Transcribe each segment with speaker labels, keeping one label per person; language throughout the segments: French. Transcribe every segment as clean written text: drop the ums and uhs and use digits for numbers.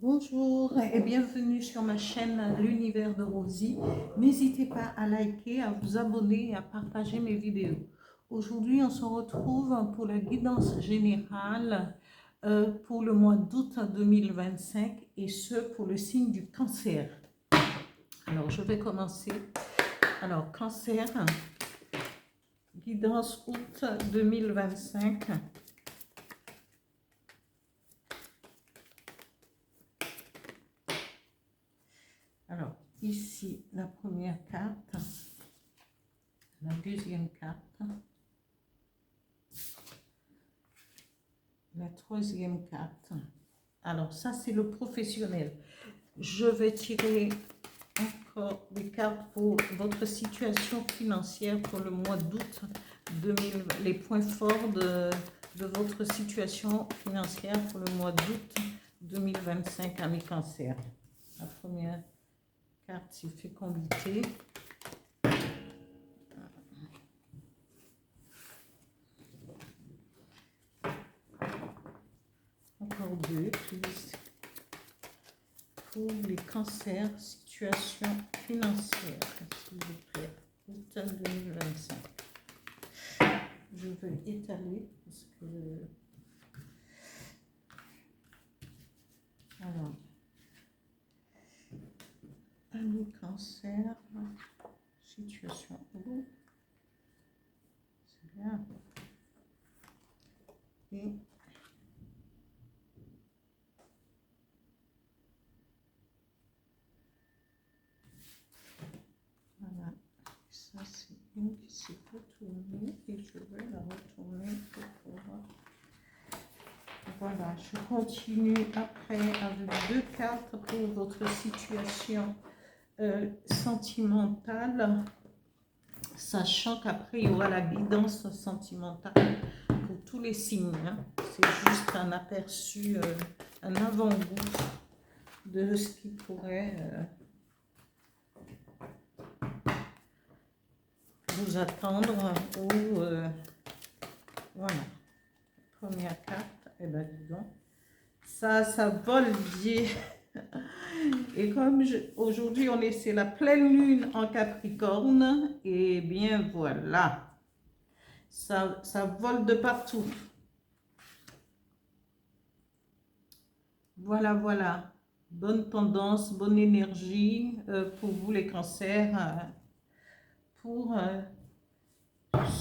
Speaker 1: Bonjour et bienvenue sur ma chaîne L'Univers de Rosie. N'hésitez pas à liker, à vous abonner et à partager mes vidéos. Aujourd'hui, on se retrouve pour la guidance générale pour le mois d'août 2025 et ce pour le signe du cancer. Alors, je vais commencer. Alors, cancer, guidance août 2025. Alors, ici, la première carte, la deuxième carte, la troisième carte. Alors, ça, c'est le professionnel. Je vais tirer encore des cartes pour votre situation financière pour le mois d'août 2000, les points forts de votre situation financière pour le mois d'août 2025 à mes cancers. La première carte, c'est fécondité. Encore deux, please. Pour les cancers, situation financière, s'il vous plaît, août 2025. Je vais étaler parce que... Alors, le cancer, situation où? C'est bien. Et voilà, ça c'est une qui s'est retournée et je vais la retourner pour pouvoir. Voilà, je continue après avec deux cartes pour votre situation sentimentale, sachant qu'après il y aura la guidance sentimentale pour tous les signes. Hein. C'est juste un aperçu, un avant-goût de ce qui pourrait vous attendre ou voilà. Première carte, et ben dis donc, ça vole bien. Et comme aujourd'hui c'est la pleine lune en Capricorne, et bien voilà, ça vole de partout. Voilà, bonne tendance, bonne énergie pour vous les cancers, pour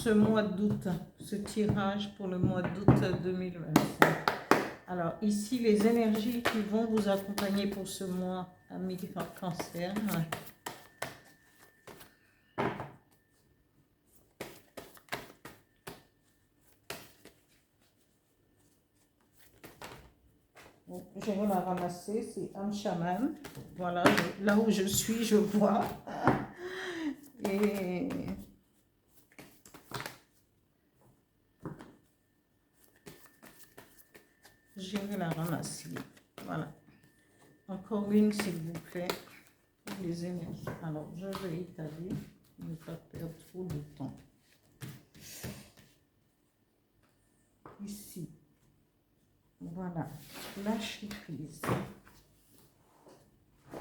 Speaker 1: ce mois d'août, ce tirage pour le mois d'août 2025. Alors ici, les énergies qui vont vous accompagner pour ce mois, amis cancer. Bon, je vais la ramasser, c'est un chaman. Voilà, là où je suis, je vois. Et je vais la ramasser. Voilà. Encore une, s'il vous plaît, pour les énergies. Alors, je vais étaler, ne pas perdre trop de temps. Ici. Voilà. Lâcher prise.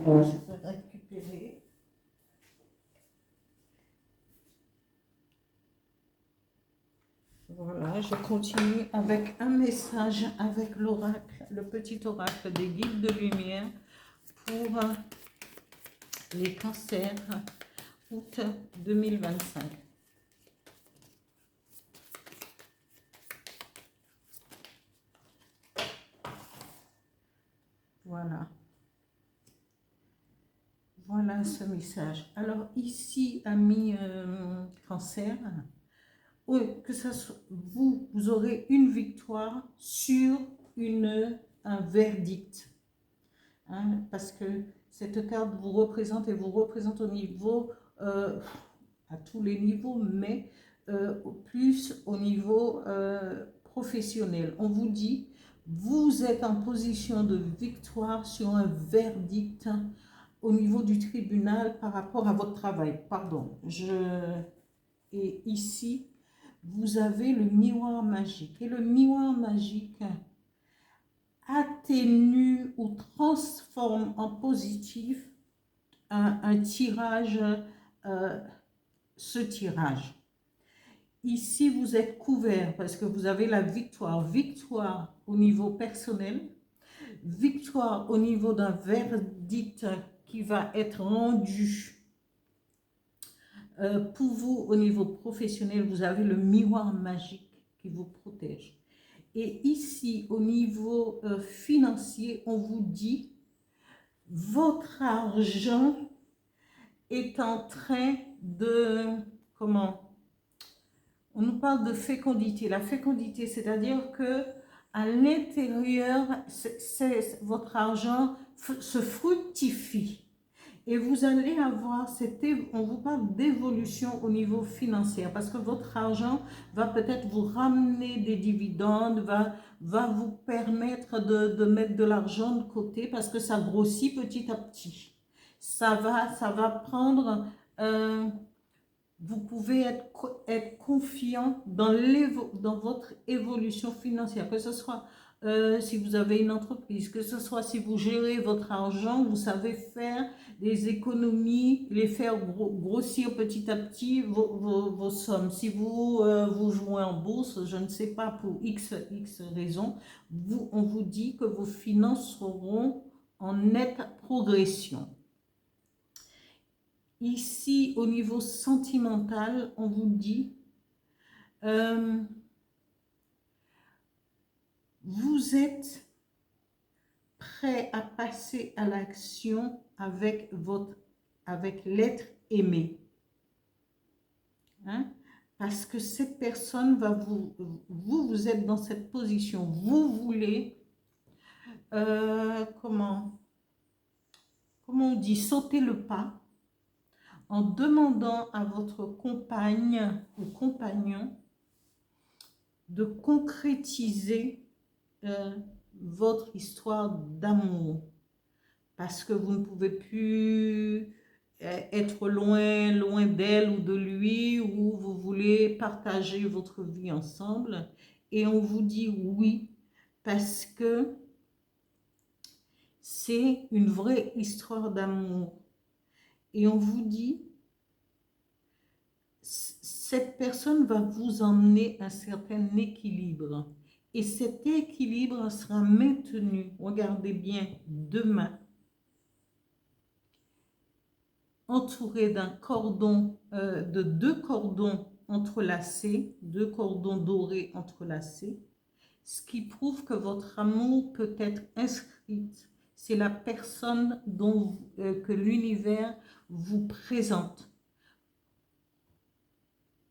Speaker 1: Je vais récupérer. Voilà, je continue avec un message avec l'oracle, le petit oracle des guides de lumière pour les cancers août 2025. Voilà. Voilà ce message. Alors ici, amis cancer, que ça soit, vous aurez une victoire sur un verdict. Hein, parce que cette carte vous représente et vous représente au niveau, à tous les niveaux, mais plus au niveau professionnel. On vous dit, vous êtes en position de victoire sur un verdict au niveau du tribunal par rapport à votre travail. Pardon. Et ici, vous avez le miroir magique. Et le miroir magique atténue ou transforme en positif un tirage, ce tirage. Ici, vous êtes couvert parce que vous avez la victoire. Victoire au niveau personnel, victoire au niveau d'un verdict qui va être rendu pour vous au niveau professionnel. Vous avez le miroir magique qui vous protège. Et ici, au niveau financier, on vous dit, votre argent est en train de, comment, on nous parle de fécondité. La fécondité, c'est-à-dire que à l'intérieur, votre argent se fructifie. Et vous allez avoir, on vous parle d'évolution au niveau financier, parce que votre argent va peut-être vous ramener des dividendes, va vous permettre de mettre de l'argent de côté, parce que ça grossit petit à petit. Ça va prendre, vous pouvez être confiant dans votre évolution financière, que ce soit si vous avez une entreprise, que ce soit si vous gérez votre argent, vous savez faire des économies, les faire grossir petit à petit vos sommes. Si vous, vous jouez en bourse, je ne sais pas, pour X raisons, on vous dit que vos finances seront en nette progression. Ici, au niveau sentimental, on vous dit, vous êtes prêt à passer à l'action avec l'être aimé. Hein? Parce que cette personne va vous êtes dans cette position. Vous voulez, comment on dit, sauter le pas en demandant à votre compagne ou compagnon de concrétiser votre histoire d'amour, parce que vous ne pouvez plus être loin d'elle ou de lui, ou vous voulez partager votre vie ensemble, et on vous dit oui, parce que c'est une vraie histoire d'amour. Et on vous dit, cette personne va vous emmener à un certain équilibre. Et cet équilibre sera maintenu, regardez bien, demain, entouré d'un cordon, de 2 cordons entrelacés, 2 cordons dorés entrelacés, ce qui prouve que votre amour peut être inscrit. C'est la personne que l'univers vous présente.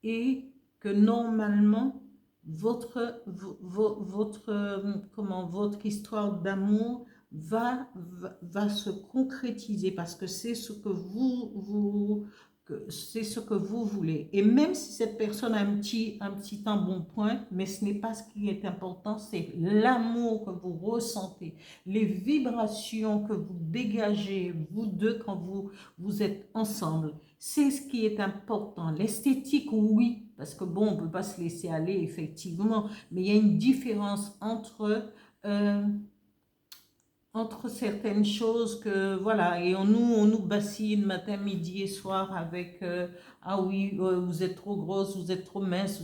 Speaker 1: Et que normalement, votre histoire d'amour va se concrétiser, parce que c'est ce que c'est ce que vous voulez. Et même si cette personne a un petit embonpoint, mais ce n'est pas ce qui est important, c'est l'amour que vous ressentez, les vibrations que vous dégagez, vous deux, quand vous êtes ensemble. C'est ce qui est important. L'esthétique, oui, parce que bon, on ne peut pas se laisser aller, effectivement, mais il y a une différence entre certaines choses que, voilà, et on nous bassine matin, midi et soir avec ah oui, vous êtes trop grosse, vous êtes trop mince,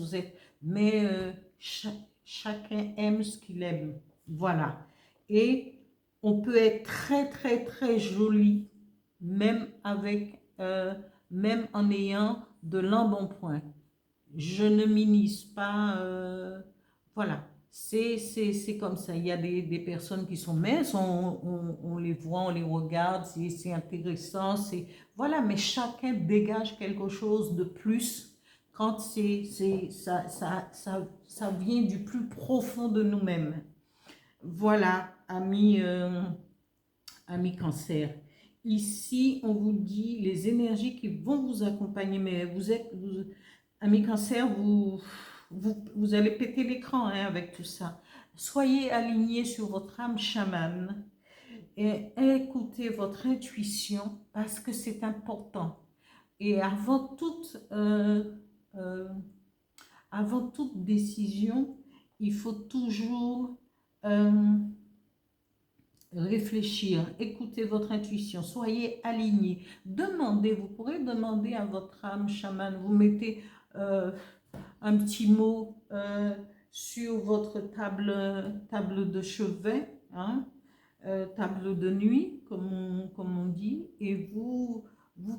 Speaker 1: mais chacun aime ce qu'il aime, voilà. Et on peut être très, très, très joli, même même en ayant de l'embonpoint. Je ne minimise pas, voilà. C'est comme ça. Il y a des personnes qui sont minces, on les voit, on les regarde, c'est intéressant, voilà, mais chacun dégage quelque chose de plus quand ça vient du plus profond de nous-mêmes. Voilà, amis Cancer. Ici, on vous dit les énergies qui vont vous accompagner, mais amis Cancer, vous allez péter l'écran avec tout ça. Soyez alignés sur votre âme chamane et écoutez votre intuition, parce que c'est important. Et avant toute décision, il faut toujours réfléchir, écoutez votre intuition, soyez alignés. Demandez, vous pourrez demander à votre âme chamane, vous mettez un petit mot sur votre table de chevet, hein, table de nuit, comme on dit, et vous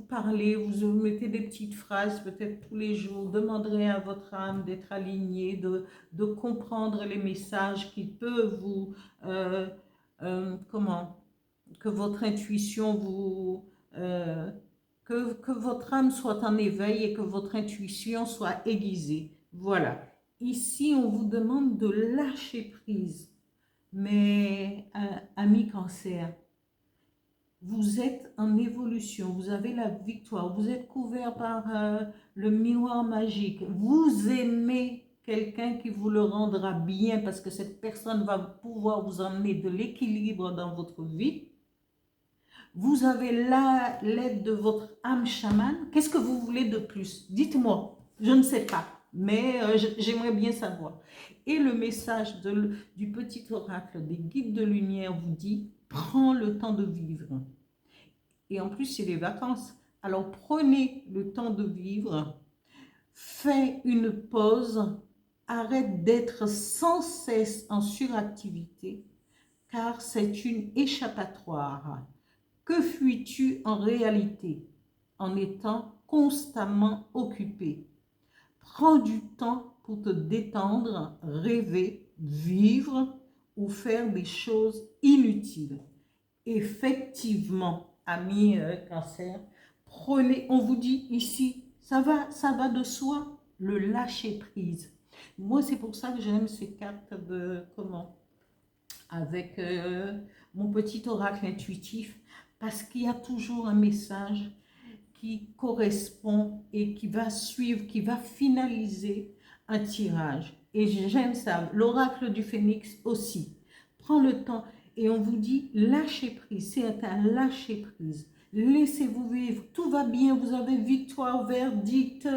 Speaker 1: parlez, vous mettez des petites phrases, peut-être tous les jours, demanderez à votre âme d'être alignée, de comprendre les messages qui peuvent vous, comment, que votre intuition vous, que votre âme soit en éveil et que votre intuition soit aiguisée. Voilà. Ici, on vous demande de lâcher prise. Mais, ami cancer, vous êtes en évolution, vous avez la victoire, vous êtes couvert par le miroir magique. Vous aimez quelqu'un qui vous le rendra bien parce que cette personne va pouvoir vous emmener de l'équilibre dans votre vie. Vous avez l'aide de votre âme chamane. Qu'est-ce que vous voulez de plus? Dites-moi, je ne sais pas, mais j'aimerais bien savoir. Et le message du petit oracle des guides de lumière vous dit, prends le temps de vivre. Et en plus, c'est les vacances. Alors prenez le temps de vivre, fais une pause, arrête d'être sans cesse en suractivité, car c'est une échappatoire. Que fuis-tu en réalité en étant constamment occupé? Prends du temps pour te détendre, rêver, vivre ou faire des choses inutiles. Effectivement, amis cancer, prenez, on vous dit ici, ça va de soi, le lâcher prise. Moi, c'est pour ça que j'aime ces cartes de comment avec mon petit oracle intuitif, parce qu'il y a toujours un message qui correspond et qui va suivre, qui va finaliser un tirage. Et j'aime ça. L'oracle du phénix aussi. Prends le temps et on vous dit lâchez prise. C'est un lâcher prise. Laissez-vous vivre. Tout va bien. Vous avez victoire, verdict,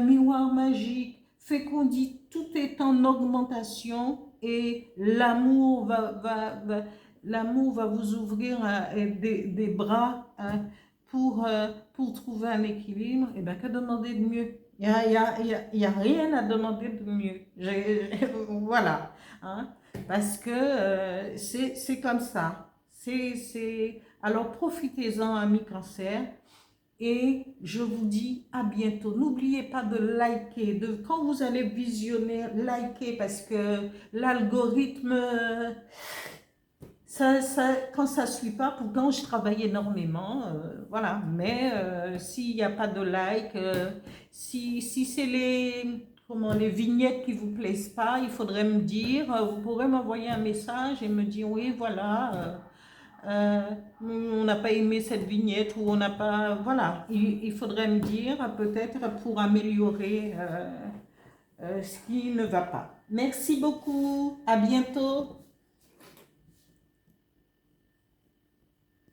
Speaker 1: miroir magique, fécondité. Tout est en augmentation et l'amour l'amour va vous ouvrir des bras pour trouver un équilibre. Et bien, que demander de mieux? Il y a rien à demander de mieux. Voilà. Hein? Parce que c'est comme ça. Alors, profitez-en, amis cancer. Et je vous dis à bientôt. N'oubliez pas de liker. Quand vous allez visionner, likez parce que l'algorithme, quand ça ne suit pas, pourtant je travaille énormément, voilà. Mais s'il n'y a pas de like, si c'est les vignettes qui ne vous plaisent pas, il faudrait me dire, vous pourrez m'envoyer un message et me dire, oui, voilà, on n'a pas aimé cette vignette ou on n'a pas, voilà, il faudrait me dire peut-être pour améliorer ce qui ne va pas. Merci beaucoup, à bientôt.